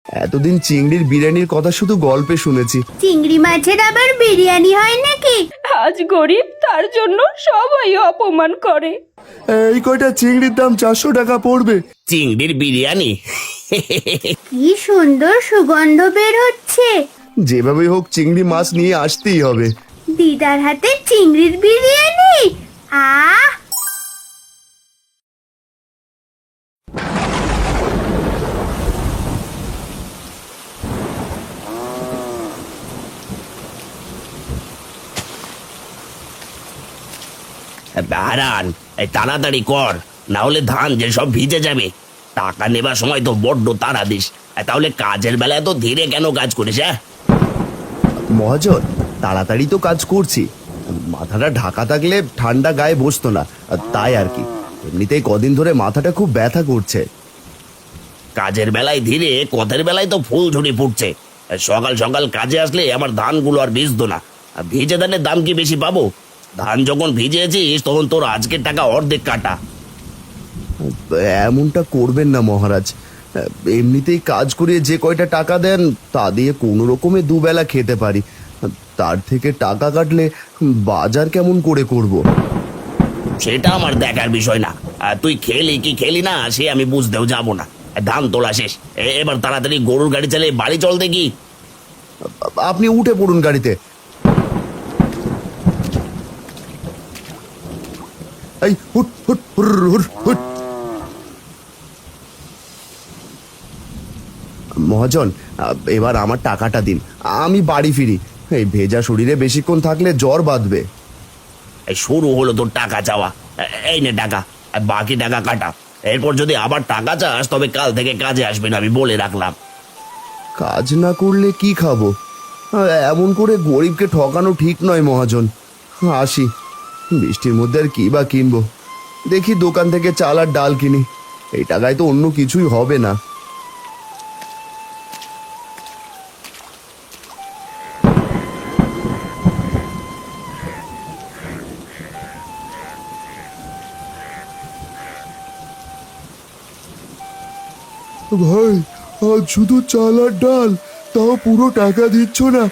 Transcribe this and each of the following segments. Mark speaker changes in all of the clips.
Speaker 1: এতদিন চিংড়ির বিরিয়ানির কথা শুধু গল্পে শুনেছি।
Speaker 2: চিংড়ি মাছের আবার বিরিয়ানি হয় নাকি?
Speaker 3: আজ গরিব তার জন্য সবাই অপমান করে।
Speaker 1: এই কয়টা চিংড়ির দাম 400 টাকা পড়বে।
Speaker 4: চিংড়ির বিরিয়ানি?
Speaker 2: কি সুন্দর সুগন্ধ বের হচ্ছে।
Speaker 1: যেভাবে হোক চিংড়ি মাছ নিয়ে আসতেই হবে।
Speaker 2: দিদার হাতে চিংড়ির বিরিয়ানি, আহ!
Speaker 4: হারান, এই তাড়াতাড়ি কর, না হলে ধান যে সব ভিজে যাবে। টাকা নেবার সময় তো বড্ড তাড়া দিস, তাহলে কাজের বেলায় তো ধীরে কেন কাজ করিস? হ্যাঁ
Speaker 1: মহাজন, তাড়াতাড়ি তো কাজ করছি। মাথাটা ঢাকা থাকলে ঠান্ডা গায়ে বসতো না, তাই আর কি। এমনিতেই কদিন ধরে মাথাটা খুব ব্যথা করছে।
Speaker 4: কাজের বেলায় ধীরে, কথার বেলায় তো ফুল ঝুড়ি ফুটছে। সকাল সকাল কাজে আসলে আমার ধানগুলো আর ভিজতো না। আর ভিজে ধানের দাম কি বেশি পাবো? ধান যখন ভিজেছিস তখন তোর আজকের টাকা অর্ধেক কাটা।
Speaker 1: এমনটা করবেন না মহারাজ। এমনিতেই কাজ করিয়ে যে কয়টা টাকা দেন তা দিয়ে কোনো রকমে দুবেলা খেতে পারি। তার থেকে টাকা কাটলে বাজার কেমন করে করব?
Speaker 4: সেটা আমার দেখার বিষয় না। আর তুই খেলি কি খেলি না সে আমি বুঝতেও যাব না। ধান তোলা শেষ, এবার তাড়াতাড়ি গরুর গাড়ি চালিয়ে বাড়ি চল দেখি।
Speaker 1: আপনি উঠে পড়ুন গাড়িতে। এই হুট হুট হুর হুর হুট। মহাজন, এবার আমার টাকাটা দিন, আমি বাড়ি ফিরি। এই ভেজা শরীরে বেশিক্ষণ থাকলে জ্বর বাঁধবে।
Speaker 4: এই শুরু হলো তোর টাকা চাওয়া। এই নে টাকা, আর বাকি টাকা কাটা। এরপর যদি আবার টাকা চাস তবে কাল থেকে কাজে আসবে না, আমি বলে রাখলাম।
Speaker 1: কাজ না করলে কি খাবো? এমন করে গরিবকে ঠকানো ঠিক নয় মহাজন। আসি, বৃষ্টির মধ্যে আর কি বা কিনবো। দেখি দোকান থেকে চাল আর ডাল কিনি। এই টাকায় তো অন্য কিছুই হবে না। ভাই, আজ শুধু চাল আর ডাল, তাও পুরো টাকা দিচ্ছ না।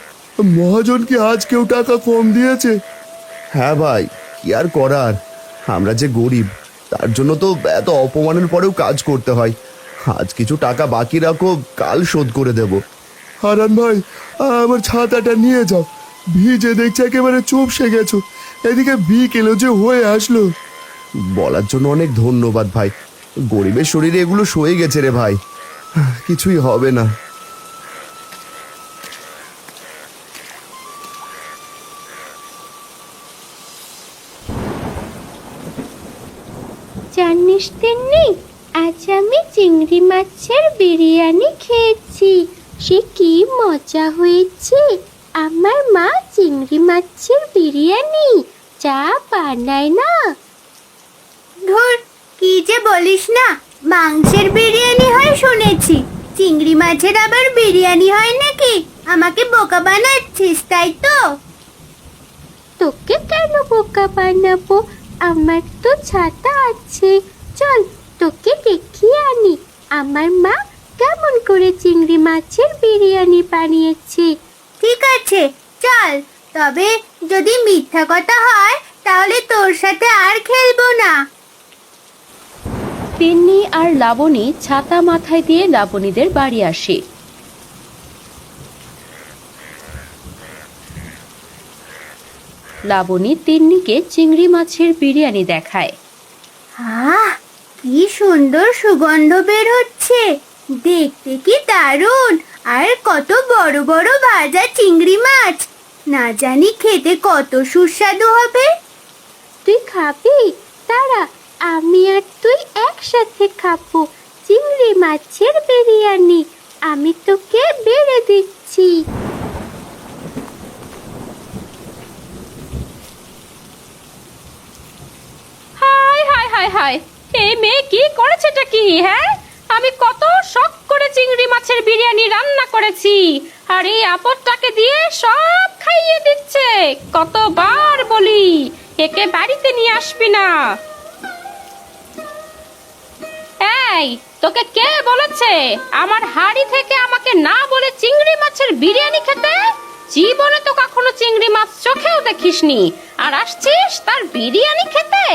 Speaker 1: মহাজন কি আজ কেউ টাকা কম দিয়েছে? হ্যাঁ ভাই, কি আর করার, আমরা যে গরিব, তার জন্য তো এত অপমানের পরেও কাজ করতে হয়। আজ কিছু টাকা বাকি রাখো, কাল শোধ করে দেব। হারান ভাই, আমার ছাতাটা নিয়ে যাও। ভিজে দেখছি একেবারে চুপসে গেছো। এদিকে বিকেলও যে হয়ে আসলো। বলার জন্য অনেক ধন্যবাদ ভাই। গরিবের শরীরে এগুলো সয়ে গেছে রে ভাই, কিছুই হবে না।
Speaker 2: জানিস তিন্নি, আজ আমি চিংড়ি মাছের বিরিয়ানি খেয়েছি। সে কি মজা হয়েছে। আমার মা চিংড়ি মাছের বিরিয়ানি যা বানায় না। ধুর, কি যে বলিস না। মাংসের বিরিয়ানি হয় শুনেছি, চিংড়ি মাছের আবার বিরিয়ানি হয় নাকি? আমাকে বোকা বানাচ্ছিস তাই তো? তোকে কেন বোকা বানাবো? আমার তো ছাতা আছে। চল তোকে দেখিয়ে আনি আমার মা কেমন করে চিংড়ি মাছের বিরিয়ানি বানিয়েছে। ঠিক আছে চল, তবে যদি মিথ্যা কথা হয় তাহলে তোর সাথে আর খেলবো না।
Speaker 3: তিন্নি আর লাবণী ছাতা মাথায় দিয়ে লাবণীদের বাড়ি আসে। লাবণী তিন্নিকে চিংড়ি মাছের বিরিয়ানি দেখায়।
Speaker 2: আহ, কি সুন্দর সুগন্ধ বের হচ্ছে। দেখতে কি দারুণ। আর কত বড় বড় ভাজা চিংড়ি মাছ। না জানি খেতে কত সুস্বাদু হবে। তুই খাবি? দাঁড়া, আমি আর তুই একসাথে খাবো চিংড়ি মাছের বিরিয়ানি। আমি তোকে বেড়ে দিচ্ছি।
Speaker 3: হায় হায় হায় হায়, এই মেয়ে কি করেছেটা কি? হ্যাঁ, আমি কত শখ করে চিংড়ি মাছের বিরিয়ানি রান্না করেছি, আর এই আপদটাকে দিয়ে সব খাইয়ে দিচ্ছে। কতবার বলি একে বাড়িতে নিয়ে আসবি না। এই, তোকে কে বলেছে আমার হাড়ি থেকে আমাকে না বলে চিংড়ি মাছের বিরিয়ানি খেতে? জীবনে তো কখনো চিংড়ি মাছ চোখেও দেখিসনি, আর আসছিস তার বিরিয়ানি খেতে?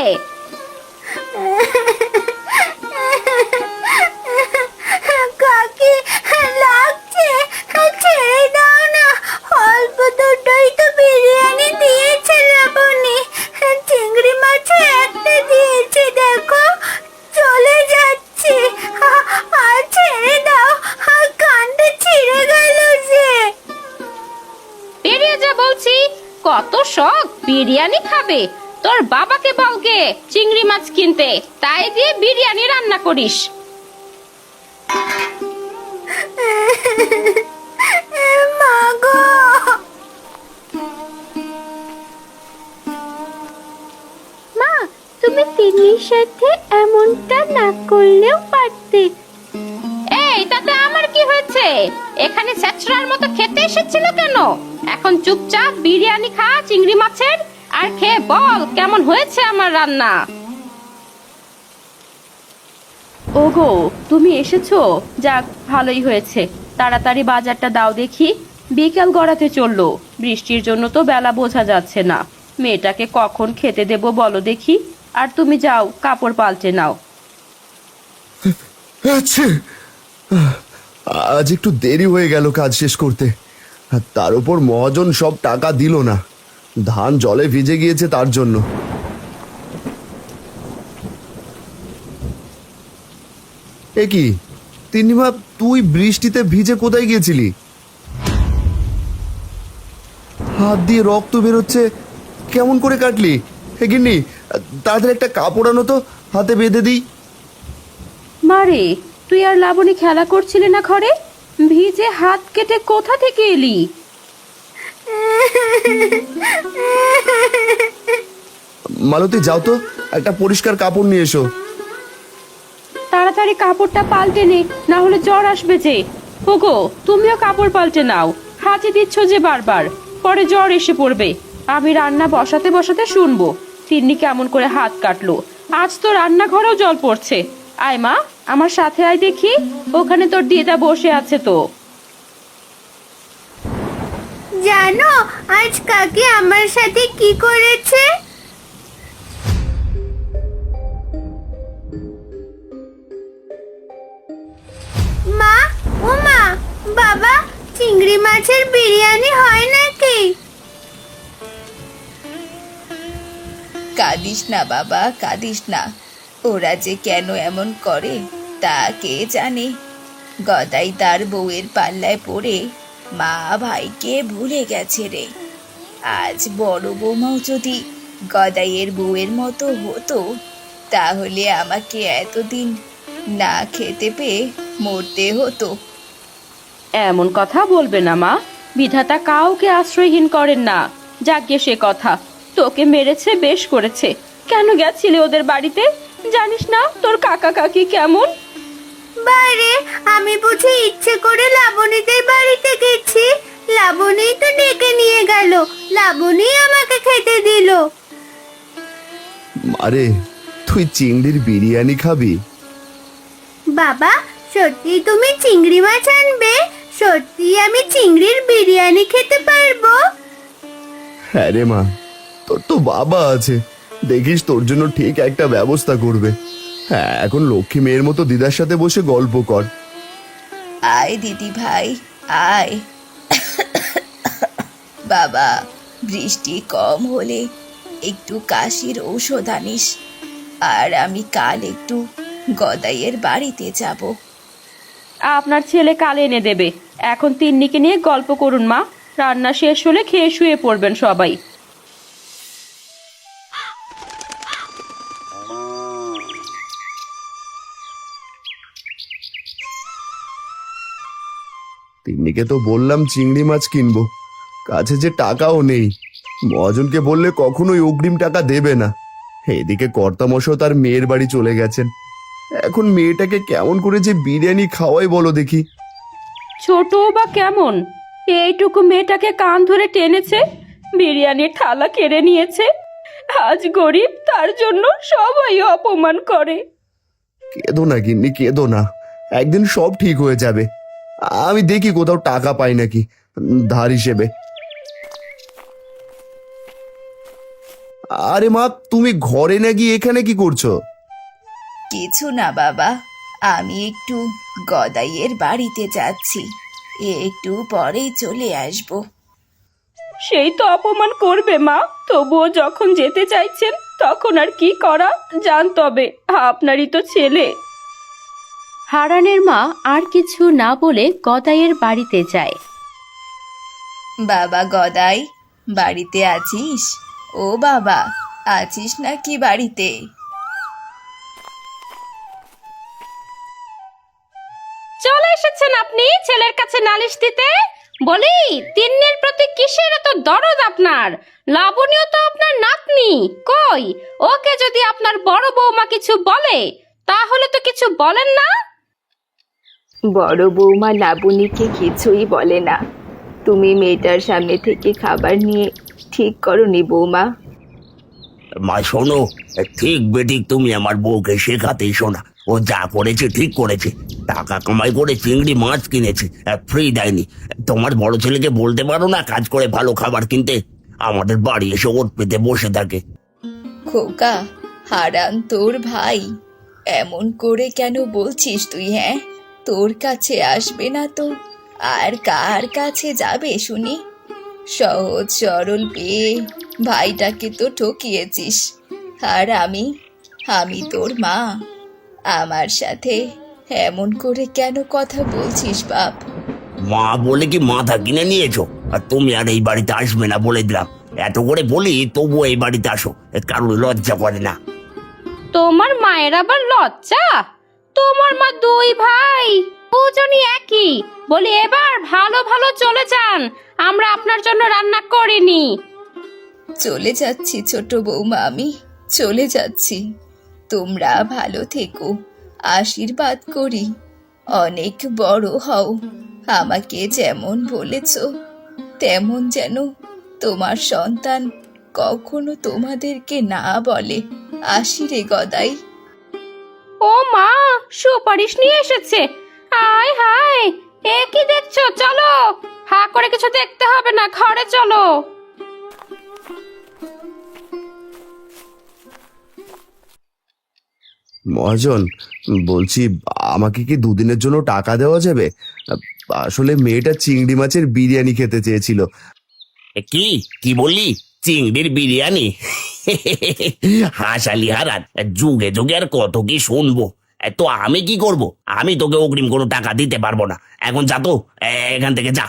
Speaker 2: কাকি লাগছে, ছেড়ে দাও না। অল্প দুটোই তো বিরিয়ানি দিয়েছে লাবণী, চিংড়ি মাছও একটা দিয়েছে। দেখো চলে যাচ্ছে, আর ছেড়ে দাও, কানটা ছিঁড়ে গেল যে।
Speaker 3: বেরিয়ে যা বলছি। কত শখ বিরিয়ানি খাবে, তোর বাবাকে বলগে চিংড়ি মাছ কিনতে, তাই দিয়ে বিরিয়ানি রান্না করিস।
Speaker 2: মা গো, মা তুমি তিন্নির সাথে এমনটা না করলেও পারতে।
Speaker 3: এই, তাতে আমার কি হয়েছে? এখানে ছেচড়ার মতো খেতে এসেছিল কেন? এখন চুপচাপ বিরিয়ানি খা চিংড়ি মাছের, আর খেয়ে বল কেমন হয়েছে আমার রান্না। ওগো, তুমি এসেছো? যাক, ভালোই হয়েছে। তাড়াতাড়ি বাজারটা দাও দেখি, বিকেল গড়াতে চললো। বৃষ্টির জন্য তো বেলা বোঝা যাচ্ছে না। মেয়েটাকে কখন খেতে দেব বলো দেখি। আর তুমি যাও, কাপড় পাল্টে নাও।
Speaker 1: আচ্ছা, আজ একটু দেরি হয়ে গেল কাজ শেষ করতে। আর তার উপর মহাজন সব টাকা দিল না, ধান জলে ভিজে গিয়েছে তার জন্য। এ কি তিন্নিমা, তুই বৃষ্টিতে ভিজে কোথায় গিয়েছিলি? হাত দিয়ে রক্ত বেরোচ্ছে, কেমন করে কাটলি? হে গিন্নি, তাদের একটা কাপড় আনো তো, হাতে বেঁধে দিই।
Speaker 3: মারে, তুই আর লাবণী খেলা করছিলে না ঘরে? ভিজে হাত কেটে কোথা থেকে এলি?
Speaker 1: মালতী, যাও তো, একটা পরিষ্কার কাপড় নিয়ে এসো।
Speaker 3: তাড়াতাড়ি কাপড়টা পাল্টে নে, না হলে জ্বর আসবে যে। ওগো, তুমিও কাপড় পাল্টে নাও। হাঁচি দিচ্ছ যে বারবার, পরে জ্বর এসে পড়বে। আমি রান্না বসাতে বসাতে শুনবো তিন্নি কেমন করে হাত কাটলো। আজ তো রান্নাঘরেও জল পড়ছে। আয় মা, আমার সাথে আয় দেখি, ওখানে তোর দিদা বসে আছে তো।
Speaker 2: জানো আজ কাকি আমার সাথে কি করেছে? মা, ও মা, বাবা, চিংড়ি মাছের বিরিয়ানি হয় নাকি?
Speaker 5: কাঁদিস না বাবা, কাঁদিস না। ওরা যে কেন এমন করে তা কে জানে। গদাই তার বউয়ের পাল্লায় পড়ে মা ভাইকে ভুলে গেছে রে। আজ বড় বৌমাও যদি গদাইয়ের বউয়ের মতো হতো, তাহলে আমাকে এতদিন না খেতে পেয়ে মরতে হতো।
Speaker 3: এমন কথা বলবে না মা, বিধাতা কাউকে আশ্রয়হীন করেন না। যাকে সে কথা, তোকে মেরেছে বেশ করেছে। কেন গেছিলে ওদের বাড়িতে? জানিস না তোর কাকা কাকি কেমন?
Speaker 2: বাইরে আমি বুঝি ইচ্ছে করে লাবণীদের বাড়িতে গেছি? লাবণী তো ডেকে নিয়ে গেল, লাবণী আমাকে খেতে দিল।
Speaker 1: আরে, তুই চিংড়ির বিরিয়ানি খাবি?
Speaker 2: বাবা, সত্যি তুমি চিংড়ি মাছ আনবে? সত্যি আমি চিংড়ির বিরিয়ানি খেতে পারবো?
Speaker 1: হ্যাঁ রে মা, তোর তো বাবা আছে, দেখিস তোর জন্য ঠিক একটা ব্যবস্থা করবে। হ্যাঁ, এখন লক্ষ্মী মেয়ের মতো দিদার সাথে বসে গল্প কর।
Speaker 5: আয় দিদি ভাই, আয়। বাবা, বৃষ্টি কম হলে একটু কাশির ঔষধ আনিস। আর আমি কাল একটু গদাইয়ের বাড়িতে যাব।
Speaker 3: আপনার ছেলে কাল এনে দেবে। এখন তিন্নিকে নিয়ে গল্প করুন মা। রান্না শেষ হলে খেয়ে শুয়ে পড়বেন সবাই।
Speaker 1: তিন্নিকে তো বললাম চিংড়ি মাছ কিনবো, কাছে যে টাকাও নেই। মহাজনকে বললে কখনোই অগ্রিম টাকা দেবে না। এদিকে কর্তামশাও তার মেয়ের বাড়ি চলে গেছেন। এখন মেয়েটাকে কেমন করে যে বিরিয়ানি খাওয়াই বলো দেখি।
Speaker 3: ছোট বা কেমন, এইটুকু মেয়েটাকে কান ধরে টেনেছে, বিরিয়ানির থালা কেড়ে নিয়েছে। আজ গরিব, তার জন্য সবাই অপমান করে।
Speaker 1: কেঁদো না গিন্নি, কেঁদো না, একদিন সব ঠিক হয়ে যাবে। আমি দেখি কোথাও টাকা পাই নাকি ধার হিসেবে। আরে মা, তুমি ঘরে না গিয়ে এখানে কি করছো?
Speaker 5: কিছু না বাবা, আমি একটু গদাইয়ের বাড়িতে যাচ্ছি, একটু পরেই চলে আসবো।
Speaker 3: সেই তো অপমান করবে মা, তবুও যখন যেতে চাইছেন তখন আর কি করা, জান তবে আপনারই তো ছেলে। হারানের মা আর কিছু না বলে গদাইয়ের বাড়িতে যায়।
Speaker 5: বাবা গদাই, বাড়িতে আছিস? ও বাবা, আছিস নাকি বাড়িতে?
Speaker 3: চলে এসেছেন আপনি ছেলের কাছে নালিশ দিতে? বলি, তিন্নির প্রতি কিসের এত দরদ আপনার? লাবণীও তো আপনার নাতনি, কই ওকে যদি আপনার বড় বৌমা কিছু বলে তাহলে তো কিছু বলেন না।
Speaker 6: বড় বৌমা লাবণীকে কিছুই বলে না। তুমি মেয়েটার সামনে থেকে খাবার নিয়ে ঠিক করনি বৌমা।
Speaker 4: মা শোনো, ঠিক বেঠিক তুমি আমার বউকে শেখাতেই শোনা। ও যা করেছে ঠিক করেছে, টাকা কামাই করে চিংড়ি মাছ কিনেছে, ফ্রি দেয়নি। তোমার বড় ছেলেকে বলতে পারো না কাজ করে ভালো খাবার কিনতে? আমাদের বাড়ি এসে ওট পেতে বসে থাকে।
Speaker 5: খোকা, হারান তোর ভাই, এমন করে কেন বলছিস তুই? হ্যাঁ, তোর কাছে আসবে না তো আর কার কাছে যাবে শুনি? সহজ সরল পেয়ে ভাইটাকে তো ঠকিয়েছিস। আর আমি তোর মা, আমার সাথে এমন করে কেন কথা বলছিস বাপ?
Speaker 4: মা বলে কি মাথা কিনে নিয়েছো? আর তুমি আর এই বাড়িতে আসবে না বলে দিলাম। এত করে বলি তবুও এই বাড়িতে আসো, কারণ লজ্জা করে না।
Speaker 3: তোমার মায়ের আবার লজ্জা? তোমার মা দুই ভাই দুজনই একই। বলি এবার ভালো ভালো চলে যান, আমরা আপনার জন্য রান্না করিনি।
Speaker 5: চলে যাচ্ছি ছোট বৌমা, আমি চলে যাচ্ছি। তোমরা ভালো থেকো, আশীর্বাদ করি, অনেক বড় হও। আমাকে যেমন বলেছ তেমন যেন তোমার সন্তান কখনো তোমাদেরকে না বলে। আসি রে গদাই।
Speaker 3: ও মা, সুপারিশ নিয়ে এসেছে। হায় হায়, এ কি দেখছো? চলো, হা করে কিছু দেখতে হবে না, ঘরে চলো।
Speaker 1: মহাজন, বলছি আমাকে কি দুদিনের জন্য টাকা দেওয়া যাবে? আসলে মেয়েটা চিংড়ি মাছের বিরিয়ানি খেতে চেয়েছিল।
Speaker 4: কি কি বললি? চিংড়ির বিরিয়ানি? হাসালি হারান, যুগে যুগে আর কত কি শুনবো। তো আমি কি করব? আমি তোকে অগ্রিম কোনো টাকা দিতে পারবো না। এখন যা তো, এখান থেকে যা।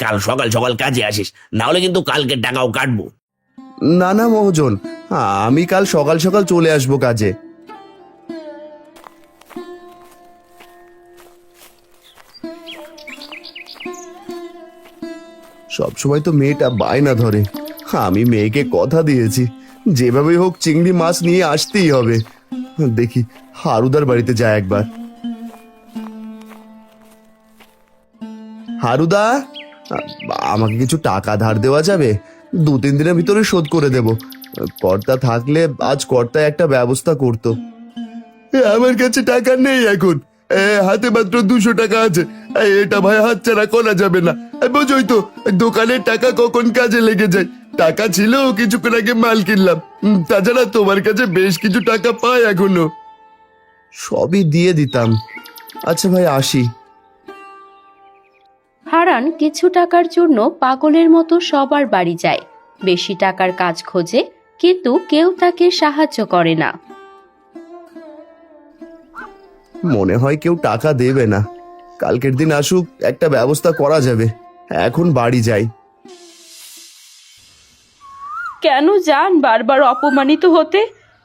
Speaker 4: কাল সকাল সকাল কাজে আসিস, না হলে কিন্তু কালকের টাকাও কাটবো।
Speaker 1: না না মহাজন, আমি কাল সকাল সকাল চলে আসবো কাজে। সবসময় তো মেয়েটা বায়না ধরে, আমি মেয়েকে কথা দিয়েছি যেভাবে হোক চিংড়ি মাছ নিয়ে আসতেই হবে। দেখি হারুদার বাড়িতে যায় একবার। হারুদা, আমাকে কিছু টাকা ধার দেওয়া যাবে? 2-3 দিনের ভিতরে শোধ করে দেব। কর্তা থাকলে আজ কর্তা একটা ব্যবস্থা করতো। আমার কাছে টাকা নেই এখন, হাতে মাত্র 200 টাকা আছে। এটা ভাই হাতছাড়া করা যাবে না। বোঝোই তো দোকানের টাকা কখন কাজে লেগে যায়। টাকা ছিল, কিছুক্ষণ আগে মাল কিনলাম। তাছাড়া তোমার কাছে বেশ কিছু টাকা পাই এখনো। সবই দিয়ে দিতাম। আচ্ছা ভাই, আসি।
Speaker 3: হারান কিছু টাকার জন্য পাগলের মতো সবার বাড়ি যায়, বেশি টাকার কাজ খোঁজে, কিন্তু কেউ তাকে সাহায্য করে না।
Speaker 1: মনে হয় কেউ টাকা দেবে না। কালকের দিন আসুক, একটা ব্যবস্থা করা যাবে। এখন বাড়ি যাই।
Speaker 3: কেন যান বারবার অপমানিত হতে?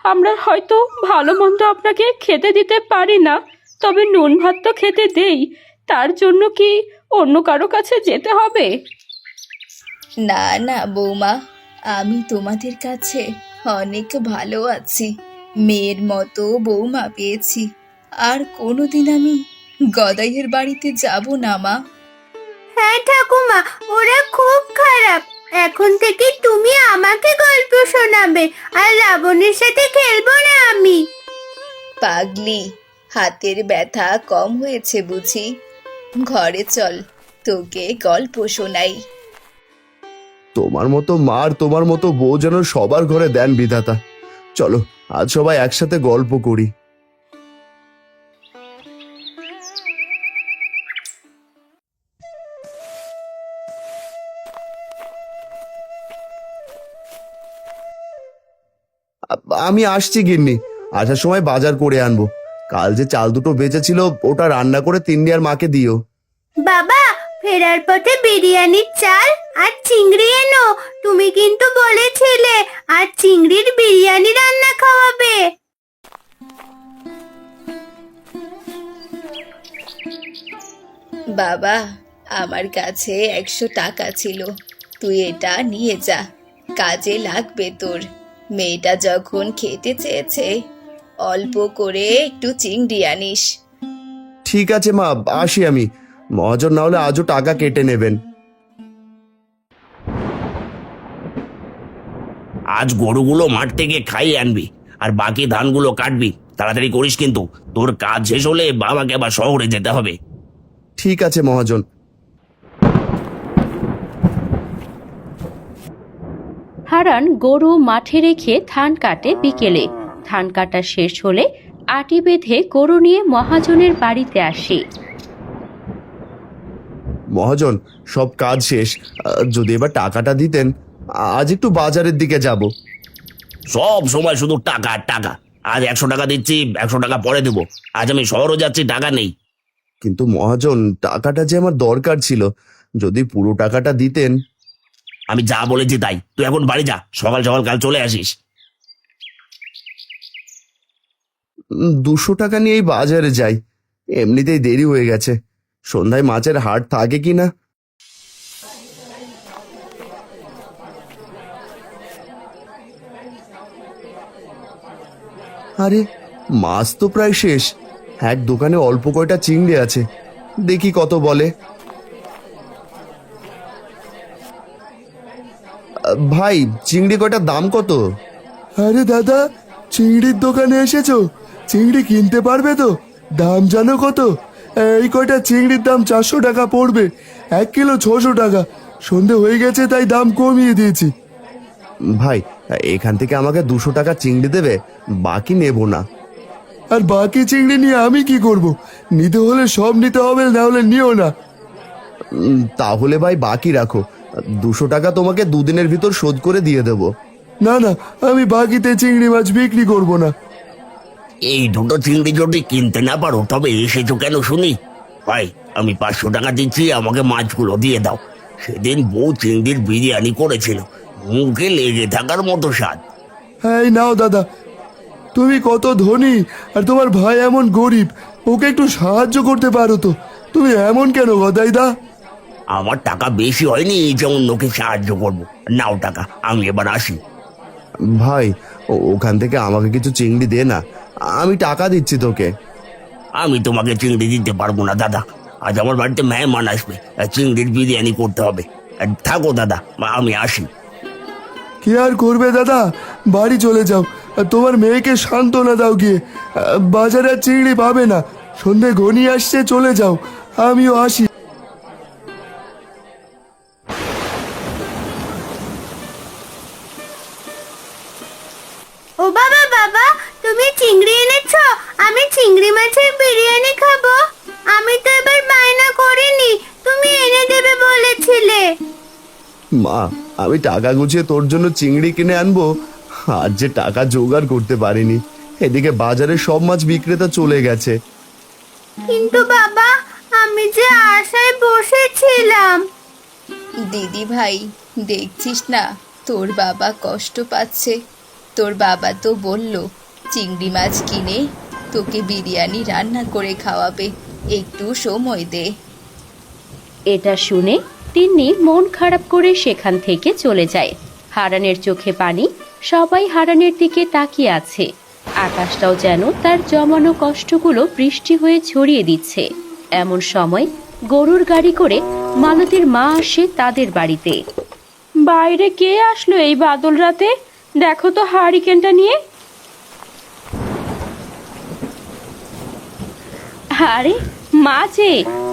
Speaker 3: আমরা হয়তো ভালো মন্দ আপনাকে খেতে দিতে পারি না, তবে নুন ভাত তো খেতে দেই। তার জন্য কি অন্য কারো কাছে যেতে হবে?
Speaker 5: না না বৌমা, আমি তোমাদের কাছে অনেক ভালো আছি। মেয়ের মতো বৌমা পেয়েছি। আর কোনোদিন আমি গদাইয়ের বাড়িতে যাব না মা।
Speaker 2: হ্যাঁ ঠাকুমা, ওরা খুব খারাপ। এখন থেকে তুমি আমাকে গল্প শোনাবে, আর লাবণীর সাথে খেলবো না আমি।
Speaker 5: পাগলি, হাতের ব্যথা কম হয়েছে বুঝি? ঘরে চল, তোকে গল্প শোনাই।
Speaker 1: তোমার মতো মার তোমার মতো বউ যেন সবার ঘরে দেন বিধাতা। চলো আজ সবাই একসাথে গল্প করি। আমি আসছি গিন্নি, আসার সময় বাজার করে আনবো। কাল যে চাল দুটো বেঁচেছিল ওটা রান্না করে তিন্নি আর মাকে দিও।
Speaker 2: বাবা, ফেরার পথে বিরিয়ানির চাল আর চিংড়ি এনো। তুমি কিন্তু বলেছিলে আর চিংড়ির বিরিয়ানি রান্না খাওয়াবে।
Speaker 5: বাবা, আমার কাছে 100 টাকা ছিল, তুই এটা নিয়ে যা, কাজে লাগবে তোর। মেয়েটা যখন খেতে চেয়েছে, অল্প করে একটু চিংড়ি আনিস।
Speaker 1: ঠিক আছে মা, আসি আমি। মহাজন না হলে আজও টাকা কেটে নেবেন।
Speaker 4: আজ গরুগুলো মাঠ থেকে খাইয়ে আনবি আর বাকি ধানগুলো কাটবি। তাড়াতাড়ি করিস কিন্তু, তোর কাজ শেষ হলে বাবাকে আবার শহরে যেতে হবে।
Speaker 1: ঠিক আছে মহাজন।
Speaker 3: হারান গরু মাঠে রেখে ধান কাটে বিকেলে। ধান কাটা শেষ হলে আটি বেঁধে গরু নিয়ে মহাজনের বাড়িতে আসে।
Speaker 1: মহাজন, সব কাজ শেষ। যদি এবার টাকাটা দিতেন, আজ একটু বাজারের দিকে যাব।
Speaker 4: সব সময় শুধু টাকা আর টাকা। আজ 100 টাকা দিচ্ছি, 100 টাকা পরে দেবো। আজ আমি শহরও যাচ্ছি, টাকা নেই।
Speaker 1: কিন্তু মহাজন, টাকাটা যে আমার দরকার ছিল, যদি পুরো টাকাটা দিতেন।
Speaker 4: আমি যা বলেছি তাই, তুই এখন বাড়ি যা, সকাল সকাল কাল চলে আসিস।
Speaker 1: 200 টাকা নিয়ে এই বাজারে যাই, এমনিতেই দেরি হয়ে গেছে। সন্ধ্যায় মাছের হাট থাকে কিনা। আরে, মাছ তো প্রায় শেষ। এক দোকানে অল্প কয়টা চিংড়ি আছে, দেখি কত বলে। ভাই, চিংড়ি কয়টার দাম কত? আরে দাদা, চিংড়ির দোকানে এসেছো? চিংড়ি কিনতে পারবে তো? দাম জানো কত? এই কয়টা চিংড়ির দাম 400 টাকা পড়বে, 1 কিলো 600 টাকা। সন্ধে হয়ে গেছে তাই দাম কমিয়ে দিয়েছি। ভাই, এখান থেকে আমাকে 200 টাকা চিংড়ি দেবে, বাকি নেব না। আর বাকি চিংড়ি নিয়ে আমি কি করব? নিতে হলে সব নিতে হবে, না হলে নিও না। তাহলে ভাই বাকি রাখো, 200 টাকা তোমাকে 2 দিনের ভিতর শোধ করে দিয়ে দেব। না না, আমি বাকিতে চিংড়ি মাছ বিক্রি করব না।
Speaker 4: এই দুটো চিংড়ি যদি কিনতে না পারো তবে এসেছো কেন শুনি? ভাই, আমি 500 টাকা দিচ্ছি, আমাকে মাছগুলো দিয়ে দাও। সেদিন বউ চিংড়ির বিরিয়ানি করেছিল, মুখে লেগে থাকার মতো স্বাদ।
Speaker 1: হ্যাঁ, এই নাও দাদা। তুমি কত ধনী আর তোমার ভাই এমন গরিব, ওকে একটু সাহায্য করতে পারো তো। তুমি এমন কেন গদাইদা?
Speaker 4: আমার টাকা বেশি হয়নি যেমন লোকে সাহায্য করবো। নাও টাকা, আমি এবার আসি।
Speaker 1: ভাই, ওখান থেকে আমাকে কিছু চিংড়ি দে না, আমি টাকা দিচ্ছি তোকে।
Speaker 4: আমি তোমাকে চিংড়ি দিতে পারবো না দাদা, আজ আমার বাড়িতে মেহমান আসবে, চিংড়ির বিরিয়ানি করতে হবে। থাকো দাদা, আমি আসি।
Speaker 1: কি আর করবে দাদা, বাড়ি চলে যাও। তোমার মেয়েকে সান্ত্বনা দাও গিয়ে। বাজারে আর চিংড়ি পাবে না, সন্ধে ঘনিয়ে আসছে, চলে যাও, আমিও আসি।
Speaker 2: ও বাবা, বাবা, তুমি চিংড়ি এনেছো? আমি চিংড়ি মাছের বিরিয়ানি খাবো। আমি তো এবার বায়না করিনি, তুমি এনে দেবে বলেছিলে।
Speaker 1: মা, আমি টাকা গুছিয়ে তোর জন্য চিংড়ি কিনে আনবো, আজ যে টাকা জোগাড় করতে পারিনি। এদিকে বাজারে সব মাছ বিক্রেতা চলে গেছে।
Speaker 2: কিন্তু বাবা, আমি যে আশায় বসেছিলাম।
Speaker 5: দিদি ভাই, দেখছিস না তোর বাবা কষ্ট পাচ্ছে। তোর বাবা তো বলল চিংড়ি মাছ কিনে তোকে বিরিয়ানি রান্না করে খাওয়াবে, একটু সময় দে।
Speaker 3: এটা শুনে তিন্নি মন খারাপ করে সেখান থেকে চলে যায়। হারানের চোখে পানি, সবাই হারানের দিকে তাকিয়ে আছে। আকাশটাও যেন তার জমানো কষ্টগুলো বৃষ্টি হয়ে ছড়িয়ে দিচ্ছে। এমন সময় গরুর গাড়ি করে মালতীর মা আসে তাদের বাড়িতে। বাইরে কে আসলো এই বাদল রাতে? দেখো তো হারিকেনটা নিয়ে। আরে মা যে,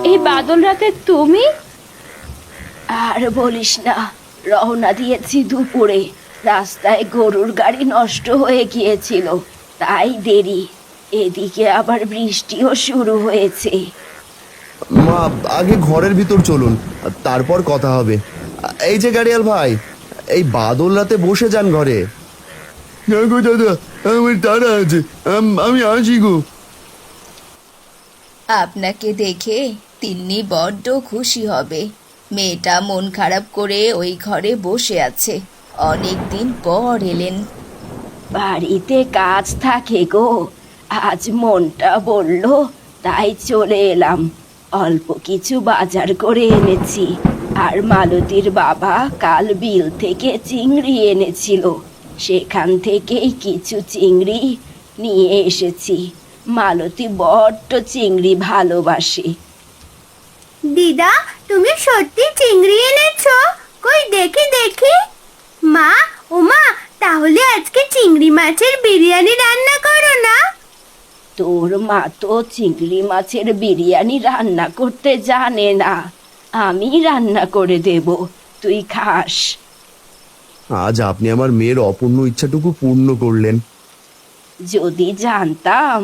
Speaker 3: এই বাদল রাতে তুমি? আর বলিস না, রওনা দিয়েছি দুপুরে, রাস্তায় গরুর গাড়ি নষ্ট হয়ে গিয়েছিল, তাই দেরি। এদিকে আবার বৃষ্টিও শুরু হয়েছে।
Speaker 1: মা, আগে ঘরের ভিতর চলুন, তারপর কথা হবে। এই যে গাড়িয়াল ভাই, এই বাদল রাতে বসে যান ঘরে। না গো দাদা, আমার তাড়া আছে, আমি আসি গো।
Speaker 5: আপনাকে দেখে তিন্নি বড্ড খুশি হবে। মেয়েটা মন খারাপ করে ওই ঘরে বসে আছে, অনেক দিন পর এলেন।
Speaker 3: বাড়িতে কাজ থাকে গো, আজ মনটা বলল তাই চলে এলাম। অল্প কিছু বাজার করে এনেছি, আর মালতীর বাবা কাল বিল থেকে চিংড়ি এনেছিল, সেখান থেকেই কিছু চিংড়ি নিয়ে এসেছি। মালতী বড্ড চিংড়ি ভালোবাসে।
Speaker 2: দিদা, তুমি সত্যি চিংড়ি এনেছো? কই দেখি দেখি। মা, ও মা, তাহলে আজকে চিংড়ি মাছের বিরিয়ানি রান্না করো না?
Speaker 3: তোর মা তো চিংড়ি মাছের বিরিয়ানি রান্না করতে জানে না, আমি রান্না করে দেব, তুই খাস।
Speaker 1: আজ আপনি আমার মেয়ের অপূর্ণ ইচ্ছাটুকু পূর্ণ করলেন।
Speaker 3: যদি জানতাম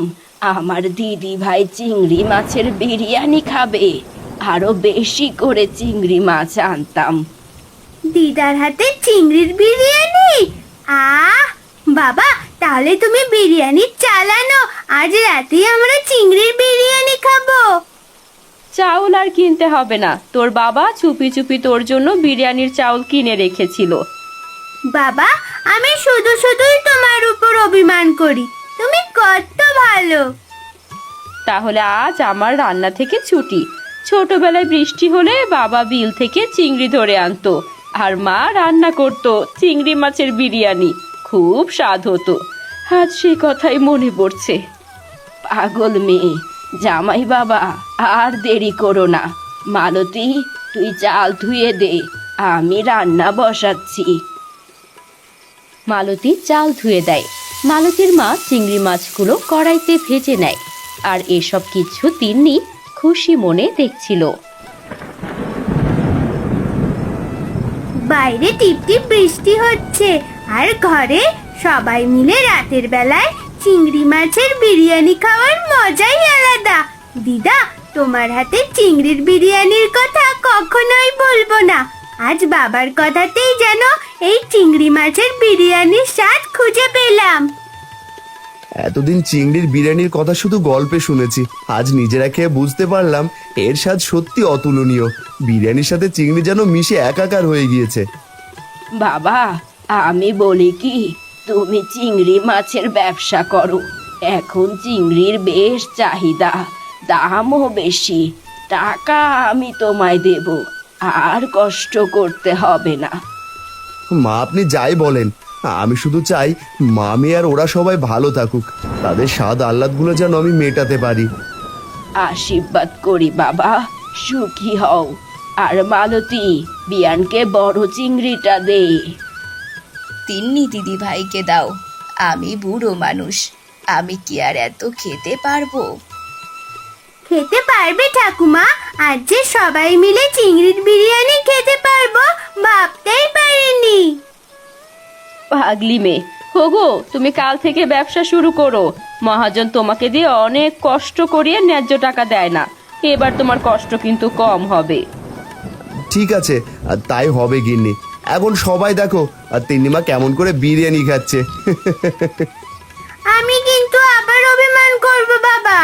Speaker 3: আমার দিদি ভাই চিংড়ি মাছের বিরিয়ানি খাবে, আরো বেশি করে চিংড়ি মাছ আনতাম।
Speaker 2: দিদার হাতে চিংড়ির বিরিয়ানি? আহ বাবা, তাহলে তুমি বিরিয়ানি চালানো, আজ রাতে আমরা চিংড়ির বিরিয়ানি খাবো।
Speaker 3: চাউল আর কিনতে হবে না, তোর বাবা চুপি চুপি তোর জন্য বিরিয়ানির চাউল কিনে রেখেছিল।
Speaker 2: বাবা, আমি শুধু শুধুই তোমার উপর অভিমান করি, তুমি কত ভালো।
Speaker 3: তাহলে আজ আমার রান্না থেকে ছুটি। ছোটবেলায় বৃষ্টি হলে বাবা বিল থেকে চিংড়ি ধরে আনতো, আর মা রান্না করতো চিংড়ি মাছের বিরিয়ানি, খুব স্বাদ হতো। আজ সেই কথাই মনে পড়ছে। পাগল মেয়ে, জামাই বাবা আর দেরি করো না। মালতী, তুই চাল ধুয়ে দে, আমি রান্না বসাচ্ছি। মালতী চাল ধুয়ে দেয়। মালতীর মা চিংড়ি মাছগুলো কড়াইতে ভেজে নেয়, আর এসব কিছু তিন্নি খুশি মনে দেখছিল।
Speaker 2: বাইরে টিপটিপ বৃষ্টি হচ্ছে, আর ঘরে সবাই মিলে রাতের বেলায় চিংড়ি মাছের বিরিয়ানি খাওয়ার মজাই আলাদা। দিদা, তোমার হাতে চিংড়ির বিরিয়ানির কথা কখনোই বলবো না। আজ বাবার কথাতেই যেন এই চিংড়ি মাছের বিরিয়ানির স্বাদ খুঁজে পেলাম।
Speaker 1: এতদিন চিংড়ির বিরিয়ানির কথা শুধু গল্পে শুনেছি, আজ নিজেরা খেয়ে বুঝতে পারলাম এর স্বাদ সত্যি অতুলনীয়। বিরিয়ানির সাথে চিংড়ি যেন মিশে একাকার হয়ে গিয়েছে।
Speaker 3: বাবা, আমি বলি কি, তুমি চিংড়ি মাছের ব্যবসা করো, এখন চিংড়ির বেশ চাহিদা, দামও বেশি। টাকা আমি তোমায় দেব, আর কষ্ট করতে হবে না।
Speaker 1: মা, আপনি যাই বলেন, আমি শুধু চাই মামি আর ওরা সবাই ভালো থাকুক, তাদের স্বাদ আহ্লাদগুলো যেন আমি মেটাতে পারি।
Speaker 3: আশীর্বাদ করি বাবা, সুখী হও। আর মালতী, বিয়ানকে বড় চিংড়িটা দে।
Speaker 5: তিন্নি দিদি ভাইকে দাও, আমি বুড়ো মানুষ, আমি কি আর এত খেতে পারবো?
Speaker 2: খেতে পারবে ঠাকুমা? আজ যে সবাই মিলে চিংড়ির বিরিয়ানি খেতে পারবো ভাবতেই পারিনি।
Speaker 3: পাগলি মেয়ে, হোগো, তুমি কাল থেকে ব্যবসা শুরু করো। মহাজন তোমাকে দিয়ে অনেক কষ্ট করিয়ে ন্যায্য টাকা দেয় না, এবার তোমার কষ্ট কিন্তু কম হবে।
Speaker 1: ঠিক আছে, আর তাই হবে গিন্নি। এখন সবাই দেখো আর তিন্নিমা কেমন করে বিরিয়ানি খাচ্ছে।
Speaker 2: আমি কিন্তু আবার অভিমান করবো বাবা।